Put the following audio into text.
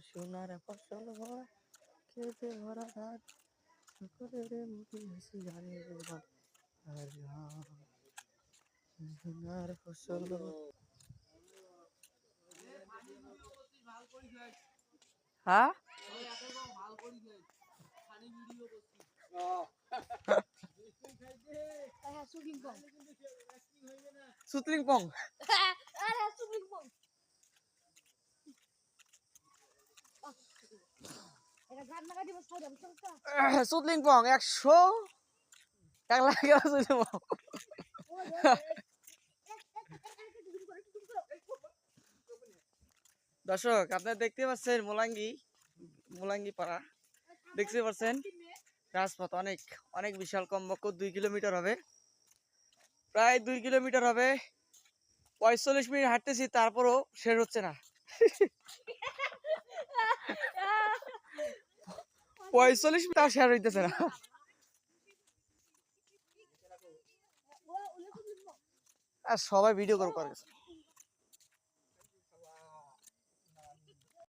সোনার ফসল ভরা খেতে ভরা ধান করে রে মুখে হাসি গানে রে আর সোনার ফসল হ্যাঁ সুতলিং পং সুতলিং পং 100 1 লাখ সুতলিং পং দর্শক আপনারা দেখতে পাচ্ছেন মোলাঙ্গি পাড়া দেখতে পাচ্ছেন রাজপথ অনেক অনেক বিশাল, কমপক্ষে 2 কিলোমিটার হবে, প্রায় 2 কিলোমিটার হবে। 45 মিনিট হাঁটতেছি, তারপরও শেষ হচ্ছে না। 45 মিনিট তাও শেষ হইতেছে না। আর সবাই ভিডিও করে